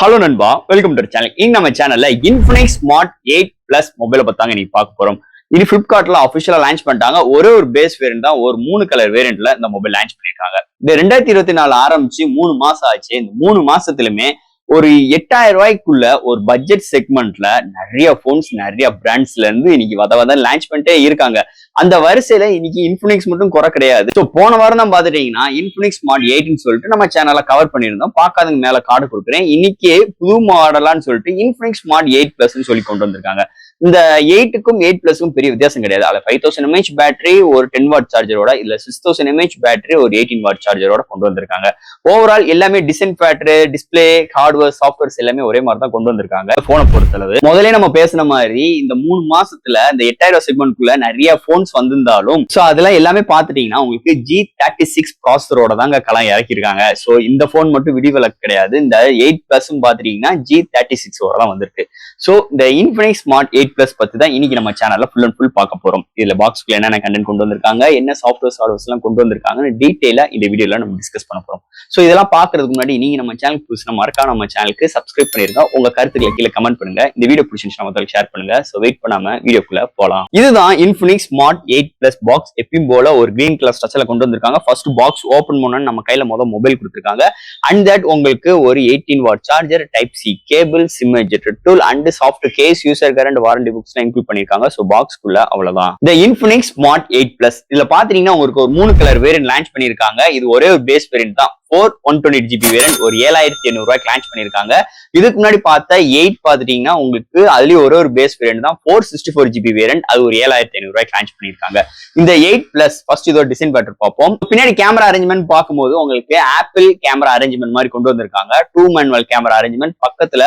Hello நண்பா, welcome to channel. இன்னைக்கு நம்ம சேனல்ல இன்ஃபினிக்ஸ் ஸ்மார்ட் 8 பிளஸ் மொபைலை பத்தாங்க நீ பார்க்க போறோம். இது பிளிப்கார்ட்ல அபிஷியலா லான்ச் பண்ணிட்டாங்க. ஒரே ஒரு பேஸ் வேரியன்ட் தான், ஒரு 3 கலர் வேரியன்ட்ல இந்த மொபைல் லான்ச் பண்ணிருக்காங்க. இந்த 2024 ஆரம்பிச்சு 3 மாசம் ஆச்சு. இந்த 3 மாசத்துலயுமே ஒரு 8000 ரூபாய்க்குள்ள ஒரு பட்ஜெட் செக்மெண்ட்ல நிறைய போன்ஸ், நிறைய பிராண்ட்ஸ்ல இருந்து இன்னைக்கு வத லான்ச் பண்ணிட்டே இருக்காங்க. அந்த வரிசையில இன்னைக்கு இன்ஃபினிக்ஸ் மட்டும் குறை கிடையாது. ஸோ போன வாரம் தான் பாத்துட்டீங்கன்னா இன்ஃபினிக்ஸ் ஸ்மார்ட் 8ன்னு சொல்லிட்டு நம்ம சேனல்ல கவர் பண்ணியிருந்தோம். பார்க்காதவங்க மேல கார்டு கொடுக்குறேன். இன்னைக்கு புது மாடலான்னு சொல்லிட்டு இன்ஃபினிக்ஸ் ஸ்மார்ட் 8 பிளஸ் சொல்லி கொண்டு வந்திருக்காங்க. இந்த 8க்கும் 8 பிளஸும் பெரிய வித்தியாசம் கிடையாது. அதுல 5000 mAh பேட்டரி ஒரு 10 வாட் சார்ஜரோட, இல்ல 6000 mAh பேட்டரி ஒரு 18 வாட் சார்ஜரோட கொண்டு வந்திருக்காங்க. ஓவரால் எல்லாமே design factor, display, hardware, softwares எல்லாமே ஒரே மாதிரி தான் கொண்டு வந்திருக்காங்க. போனை பொறுத்தளவு முதலே நம்ம பேசின மாதிரி இந்த 3 மாசத்துல இந்த 8000 செக்மெண்ட்குள்ள நிறைய போன்ஸ் வந்திருந்தாலும் சோ அதெல்லாம் எல்லாமே பாத்துட்டீங்கன்னா உங்களுக்கு G36 ப்ராசஸரோட தாங்க களம் இறக்கிருக்காங்க. சோ இந்த போன் மட்டும் விதிவிலக்கு கிடையாது. இந்த 8 பிளஸும் பாத்துட்டீங்கன்னா G36 ஓட தான் வந்திருக்கு. சோ இந்த இன்ஃபினிக்ஸ் ஸ்மார்ட் 8 பிளஸ் பத்தி தான் இன்னைக்கு நம்ம சேனல்ல ஃபுல் அண்ட் ஃபுல் பார்க்க போறோம். இதுல பாக்ஸ்க்குள்ள என்னென்ன கண்டென்ட் கொண்டு வந்திருக்காங்க, என்ன சாஃப்ட்வேர்ஸ் ஹார்ட்வேர்ஸ் எல்லாம் கொண்டு வந்திருக்காங்க டீடைலா இந்த வீடியோல நம்ம டிஸ்கஸ் பண்ண போறோம். சோ இதெல்லாம் பாக்குறதுக்கு முன்னாடி நீங்க நம்ம சேனலுக்கு புதுசுனா மறக்காம நம்ம சேனலுக்கு சப்ஸ்கிரைப் பண்ணிருங்க. உங்க கருத்துக்களை கீழே கமெண்ட் பண்ணுங்க. இந்த வீடியோ பிடிச்சிருந்துச்சுன்னா மத்தவங்களுக்கு ஷேர் பண்ணுங்க. சோ வெயிட் பண்ணாம வீடியோக்குள்ள போலாம். இதுதான் இன்ஃபினிக்ஸ் ஸ்மார்ட் 8 பிளஸ் பாக்ஸ். எப்பயும் போல ஒரு கிரீன் கலர் ஸ்ட்ரக்சர்ல கொண்டு வந்திருக்காங்க. ஃபர்ஸ்ட் பாக்ஸ் ஓபன் பண்ணனும் நம்ம கையில மொபைல் கொடுத்திருக்காங்க. அண்ட் தட் உங்களுக்கு ஒரு 18 watt charger, type C cable, SIM ejector tool and soft case, user current, warranty books include பண்ணிருக்காங்க. சோ பாக்ஸ்க்குள்ள அவ்வளவுதான். இந்த இன்ஃபினிக்ஸ் ஸ்மார்ட் 8 பிளஸ் இதுல பாத்தீங்கன்னா உங்களுக்கு ஒரு 3 கலர் வேரியன்ட் லான்ச் பண்ணிருக்காங்க. இது ஒரே ஒரு பேஸ் வேரியன்ட் தான். 128GB வேரியன்ட் ஒரு 7800 ரூபாய்க்கு லான்ச் பண்ணிருக்காங்க. இதுக்கு முன்னாடி பார்த்த 8 பாத்துட்டீங்கன்னா உங்களுக்கு அதுலயும் ஒரே ஒரு பேஸ் வேரியன்ட் தான். 464GB வேரியன்ட் அது ஒரு 7500 ரூபாய்க்கு லான்ச் பண்ணிருக்காங்க. இந்த 8 பிளஸ் ஃபர்ஸ்ட் இதோட டிசைன் பேட்டர் பார்ப்போம். பின்னாடி கேமரா அரேஞ்ச்மெண்ட் பார்க்கும்போது உங்களுக்கு ஆப்பிள் கேமரா அரேஞ்ச்மெண்ட் மாதிரி கொண்டு வந்திருக்காங்க. 2 மேனுவல் கேமரா அரேஞ்ச்மெண்ட், பக்கத்துல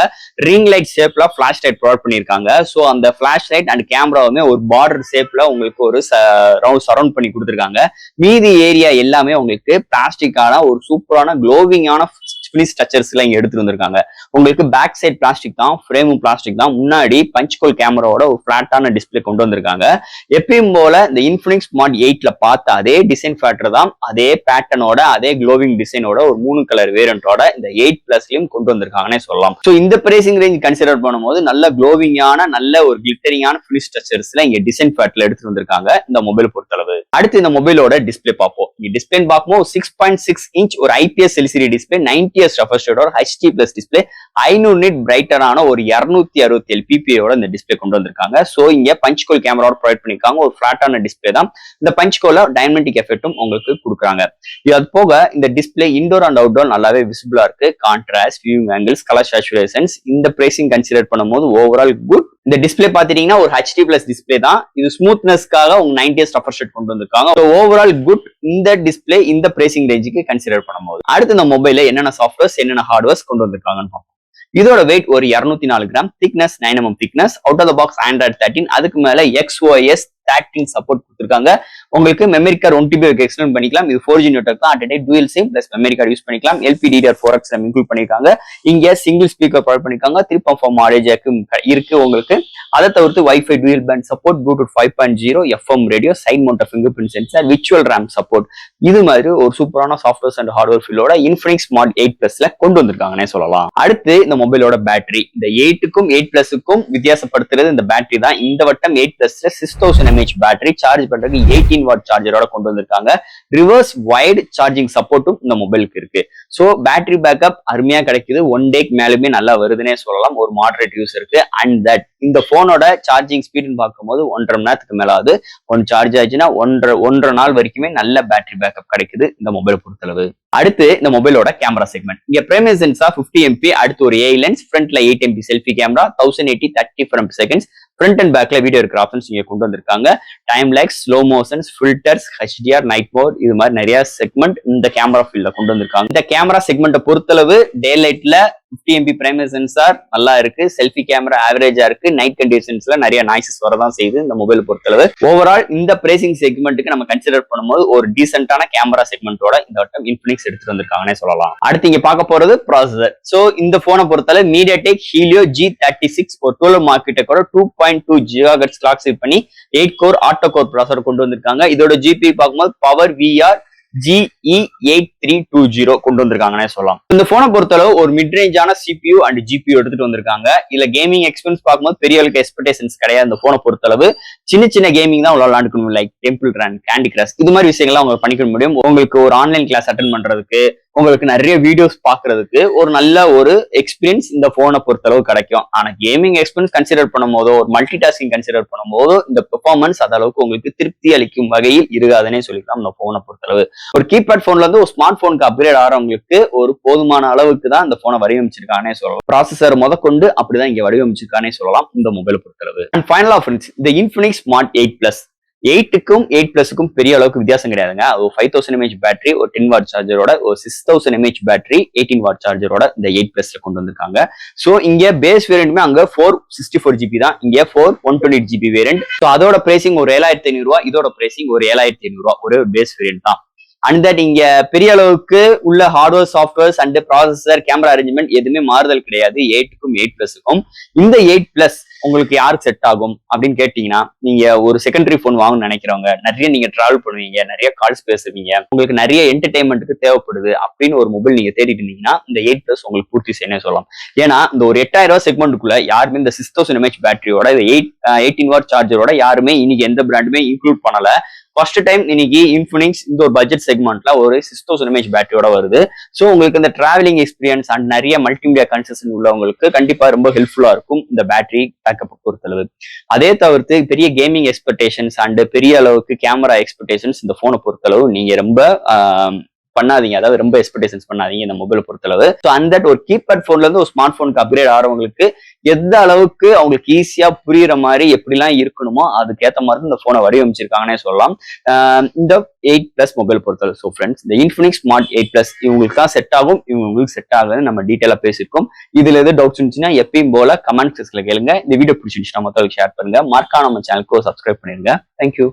ரிங் லைட் ஷேப்ல ஃபிளாஷ் லைட் ப்ரொவைட் பண்ணிருக்காங்க. சோ அந்த ஃபிளாஷ் லைட் அண்ட் கேமராவுமே ஒரு பார்டர் ஷேப்ல உங்களுக்கு ஒரு சரௌண்ட் பண்ணி கொடுத்திருக்காங்க. மீதி ஏரியா எல்லாமே உங்களுக்கு பிளாஸ்டிக்கான ஒரு சூப்பரான க்ளோவிங்கான ஃபினிஷ் ஸ்ட்ரக்சர்ஸ் எல்லாம் இங்க எடுத்துட்டு வந்திருக்காங்க. உங்களுக்கு பேக் சைட் பிளாஸ்டிக் தான், ஃப்ரேமும் பிளாஸ்டிக் தான். முன்னாடி பஞ்ச் கோல் கேமராவோட ஒரு பிளாட்டான டிஸ்பிளே கொண்டு வந்திருக்காங்க. எப்பயும் போல இந்த இன்ஃபினிக்ஸ் ஸ்மார்ட் 8ல பார்த்த அதே டிசைன் ஃபேக்டர் தான், அதே பேட்டர்னோட, அதே க்ளோவிங் டிசைனோட ஒரு 3 கலர் வேரியன்டோட இந்த 8 பிளஸ்லயும் கொண்டு வந்திருக்காங்கன்னே சொல்லலாம். சோ இந்த பிரைசிங் ரேஞ்ச் கன்சிடர் பண்ணும்போது நல்ல க்ளோவிங்கான, நல்ல ஒரு கிளிட்டரிங்கான ஃபினிஷ் ஸ்ட்ரக்சர்ஸ்ல இங்க டிசைன் ஃபேக்டர்ல எடுத்துட்டு வந்திருக்காங்க இந்த மொபைல் பொறுத்தளவு. அடுத்து இந்த மொபைலோட டிஸ்பிளே பார்ப்போம். இங்க டிஸ்பிளே பார்க்கும்போது 6.6 இன்ச் ஒரு IPS LCD display, 90Hz refresh rate, HD plus display, 500 nit பிரைட்டரான ஒரு 267 ppi இந்த டிஸ்பிளே கொண்டு வந்திருக்காங்க. சோ இங்க பஞ்ச் கோல் கேமராவோட ப்ரொவைட் பண்ணிருக்காங்க. ஒரு பிளாட்டான டிஸ்பிளே தான். இந்த பஞ்ச் கோல டைனமிக் எஃபெக்டும் உங்களுக்கு கொடுக்குறாங்க. அது போக இந்த டிஸ்பிளே இன்டோர் அண்ட் அவுட்டோர் நல்லாவே விசிபிளா இருக்கு. Contrast, viewing angles, colour saturations இந்த பிரைசிங் கன்சிடர் பண்ணும்போது ஓவரால் குட். இந்த டிஸ்பிளே பாத்தீங்கன்னா ஒரு HD பிளஸ் டிஸ்பிளே தான். இது ஸ்மூத்னஸ்க்காக உங்க 90Hz ரெஃப்ரெஷ் ரேட் கொண்டு வந்திருக்காங்க. ஓவரால் குட் இந்த டிஸ்பிளே இந்த பிரைசிங் ரேஞ்சுக்கு கன்சிடர் பண்ணும்போது. அடுத்து இந்த மொபைல்ல என்னென்ன சாஃப்ட்வேர்ஸ், என்னென்ன ஹார்ட்வேர்ஸ் கொண்டு வந்திருக்காங்கன்னு பார்ப்போம். இதோட வெயிட் ஒரு 204 gram, thickness 9 mm thickness, out of the box Android 13, அதுக்கு மேல XOS 13 சப்போர்ட் கொடுத்திருக்காங்க. உங்களுக்கு மெமரி கார்டு 1TB எக்ஸ்டெண்ட் பண்ணிக்கலாம். இது 4G நெட்வொர்க் தான். At dual sim plus memory card use பண்ணிக்கலாம். LPDDR4X இன்க்ளூட் பண்ணிருக்காங்க. இங்க சிங்கிள் ஸ்பீக்கர் ப்ரொவைட் பண்ணிருக்காங்க. 3.4 ஆடியோ இருக்கு உங்களுக்கு. அதை தவிர்த்து wifi dual band support, bluetooth 5.0, FM radio, side mount finger print sensor, virtual RAM support. இது மாதிரி ஒரு சூப்பரான சாஃப்ட்வேர்ஸ் அண்ட் ஹார்ட்வேர் ஃபீல்டோட இன்ஃபினிக்ஸ் ஸ்மார்ட் 8 பிளஸ்ல கொண்டு வந்திருக்காங்கன்னே சொல்லலாம். அடுத்து இந்த மொபைலோட பேட்டரி. இந்த 8க்கும் 8 பிளஸுக்கும் வித்தியாசப்படுத்துறது இந்த பேட்டரி தான். இந்த வட்டம் 8 பிளஸ்ல 6000 mAh பேட்டரி சார்ஜ் பண்றதுக்கு 18 வாட் சார்ஜரோட கொண்டு வந்திருக்காங்க. ரிவர்ஸ் வைட் சார்ஜிங் சப்போர்ட்டும் இந்த மொபைலுக்கு இருக்கு. சோ பேட்டரி பேக்கப் அருமையா கிடைக்குது. 1 டேக்கு மேலுமே நல்லா வருதுன்னே சொல்லலாம் ஒரு மாடரேட் யூஸ் இருக்கு. அண்ட் தட் இந்த போனோட சார்ஜிங் ஸ்பீட்னு பார்க்கும்போது 1.5 மணி நேரத்துக்கு மேல ஆகுது. ஒன் சார்ஜ் ஆச்சுன்னா ஒன்றரை நாள் வரைக்குமே நல்ல பேட்டரி பேக்கப் கிடைக்குது இந்த மொபைல் பொறுத்தளவு. அடுத்து இந்த மொபைலோட கேமரா செக்மெண்ட். இங்க பிரைமரி சென்சார் 50 MP, அடுத்து ஒரு AI லென்ஸ், ஃப்ரண்ட்ல 8 MP selfie camera, 1080 30 frames per second, front and பேக்ல வீடியோ இருக்கிற ஆப்ஷன்ஸ் இங்க கொண்டு வந்திருக்காங்க. Time lapse, slow motions, filters, HDR, night mode, இது மாதிரி நிறைய செக்மெண்ட் இந்த கேமரா ஃபீல்ட்ல கொண்டு வந்திருக்காங்க. இந்த கேமரா செக்மெண்ட்டை பொறுத்தளவு டே லைட்ல 50 MP பிரைமரி சென்சார் நல்லா இருக்கு. செல்ஃபி கேமரா ஆவரேஜா இருக்கு. நைட் கண்டிஷன்ஸ்ல நிறைய நாய்ஸஸ் வரதான் செய்யுது இந்த மொபைல் பொறுத்தளவு. ஓவரால் இந்த பிரைசிங் செக்மெண்ட்டுக்கு நம்ம கன்சிடர் பண்ணும்போது ஒரு டீசென்டான கேமரா செக்மெண்டோட இந்த வட்டம் இன்ஃபினிக்ஸ் எடுத்துட்டு வந்திருக்காங்கன்னே சொல்லலாம். அடுத்து இங்க பார்க்க போறது ப்ராசஸர். சோ இந்த போனை பொறுத்தளவு MediaTek Helio G36 ஒரு 12 மார்க்கெட்டோட 2.2 GHz கிளாக் செட் பண்ணி 8 கோர் ஆட்டோ கோர் ப்ராசஸர் கொண்டு வந்திருக்காங்க. இதோட GPU பார்க்கும்போது பவர் VR GE8320 கொண்டு வந்திருக்காங்கன்னே சொல்லலாம். இந்த போனை பொறுத்தளவு ஒரு மிட் ரேஞ்சான CPU அண்ட் GPU எடுத்துட்டு வந்திருக்காங்க. இல்ல கேமிங் எக்ஸ்பீரியன்ஸ் பார்க்கும்போது பெரிய அளவுக்கு எக்ஸ்பெக்டேஷன்ஸ் கிடையாது. இந்த போனை பொறுத்தளவு சின்ன சின்ன கேமிங் தான் உங்களால விளையாண்டுக்கணும். Like Temple Run, Candy Crush இது மாதிரி விஷயங்கள்லாம் உங்களுக்கு பண்ணிக்க முடியும். உங்களுக்கு ஒரு ஆன்லைன் கிளாஸ் அட்டென்ட் பண்றதுக்கு, உங்களுக்கு நிறைய வீடியோஸ் பாக்குறதுக்கு ஒரு நல்ல ஒரு எக்ஸ்பீரியன்ஸ் இந்த போனை பொறுத்தளவு கிடைக்கும். ஆனா கேமிங் எக்ஸ்பீரியன்ஸ் கன்சிடர் பண்ணும் போதோ, ஒரு மல்டி டாஸ்கிங் கன்சிடர் பண்ணும் போதோ இந்த பெர்ஃபார்மன்ஸ் அந்த அளவுக்கு உங்களுக்கு திருப்தி அளிக்கும் வகையில் இருக்காதுன்னே சொல்லிக்கலாம். இந்த போனை பொறுத்தளவு ஒரு கீபேட் போன்ல இருந்து ஒரு ஸ்மார்ட் போனுக்கு அப்கிரேட் ஆகிறவங்களுக்கு ஒரு போதுமான அளவுக்கு தான் இந்த போனை வடிவமைச்சிருக்கானே சொல்லலாம். ப்ராசஸர் முதற்கொண்டு அப்படிதான் இங்க வடிவமைச்சிருக்கானே சொல்லலாம் இந்த மொபைல் பொறுத்தளவு. அண்ட் ஃபைனலா ஃப்ரெண்ட்ஸ், இந்த இன்ஃபினிக்ஸ் ஸ்மார்ட் 8 8க்கும் 8 பெரிய அளவுக்கு வித்தியாசம் கிடையாதுங்க. ஒரு 5000 mAh பேட்டரி, ஒரு 10 வாட் சார்ஜரோட, ஒரு 6000 mAh பேட்டரி 18 வாட் சார்ஜரோட இந்த 8 கொண்டு வந்திருக்காங்க. சோ இங்க பேஸ் வேரியன்ட்மே அங்க 464GB தான், இங்க 428GB வேரியன்ட். சோ அதோட பிரைசிங் ஒரு 7500 ரூபாய், இதோட பிரைசிங் ஒரு 7500 ரூபாய், ஒரே ஒரு பேஸ் வேரியன்ட் தான். அண்ட் தட் இங்க பெரிய அளவுக்கு உள்ள hardware, softwares and processor, camera arrangement எதுவுமே மாறுதல் கிடையாது 8க்கும் 8 இந்த 8 உங்களுக்கு யாருக்கு செட் ஆகும் அப்படின்னு கேட்டீங்கன்னா, நீங்க ஒரு செகண்டரி போன் வாங்கணும்னு நினைக்கிறவங்க, நிறைய நீங்க டிராவல் பண்ணுவீங்க, நிறைய கால்ஸ் பேசுவீங்க, உங்களுக்கு நிறைய என்டர்டைன்மெண்ட்டுக்கு தேவைப்படுது அப்படின்னு ஒரு மொபைல் நீங்க தேடிட்டு இருந்தீங்கன்னா இந்த 8 உங்களுக்கு பூர்த்தி செய்யணும் சொல்லலாம். ஏன்னா இந்த ஒரு 8000 ரூபாய் செக்மெண்ட்டுக்குள்ள யாருமே இந்த 6000 mAh பேட்டரியோட, 18 வாட் சார்ஜரோட யாருமே இன்னைக்கு எந்த பிராண்டுமே இன்க்ளூட் பண்ணல. ஃபர்ஸ்ட் டைம் இன்னைக்கு இன்ஃபினிக்ஸ் இந்த ஒரு பட்ஜெட் செக்மெண்ட்ல ஒரு 6000 mAh பேட்டரியோட வருது. ஸோ உங்களுக்கு இந்த டிராவலிங் எக்ஸ்பீரியன்ஸ் அண்ட் நிறைய மல்டிமீடியா கன்செஷன் உள்ளவங்களுக்கு கண்டிப்பா ரொம்ப ஹெல்ப்ஃபுல்லா இருக்கும் இந்த பேட்டரி பேக்கப் பொறுத்தளவு. அதே தவிர்த்து பெரிய கேமிங் எக்ஸ்பெக்டேஷன்ஸ் அண்ட் பெரிய அளவுக்கு கேமரா எக்ஸ்பெக்டேஷன்ஸ் இந்த போனை பொறுத்தளவு நீங்க ரொம்ப பண்ணாதீங்க. அதாவது ரொம்ப எக்ஸ்பெக்டேஷன்ஸ் பண்ணாதீங்க இந்த மொபைலை பொறுத்தளவு. ஸோ அந்த ஒரு கீபேட் போன்ல இருந்து ஒரு ஸ்மார்ட் போனுக்கு அப்கிரேட் ஆகிறவங்களுக்கு எந்த அளவுக்கு அவங்களுக்கு ஈஸியா புரியுற மாதிரி எப்படிலாம் இருக்கணுமோ அதுக்கேற்ற மாதிரி இந்த போனை வடிவமைச்சிருக்காங்கன்னே சொல்லலாம் இந்த 8 மொபைல் பொறுத்தளவு. ஸோ ஃப்ரெண்ட்ஸ், இந்த இன்ஃபினிக்ஸ் ஸ்மார்ட் 8 இவங்களுக்கு தான் செட் ஆகும், இவங்களுக்கு செட் ஆகுதுன்னு நம்ம டீட்டெயிலா பேசியிருக்கோம். இதுல எது டவுட்ஸ் இருந்துச்சுன்னா எப்பயும் போல கமெண்ட் செக்ஷன்ல கேளுங்க. இந்த வீடியோ பிடிச்சிருந்துச்சுன்னா மொத்தம் ஷேர் பண்ணுங்க. மறக்காம நம்ம சேனலுக்கு சப்ஸ்கிரைப் பண்ணிருங்க. தேங்க்யூ.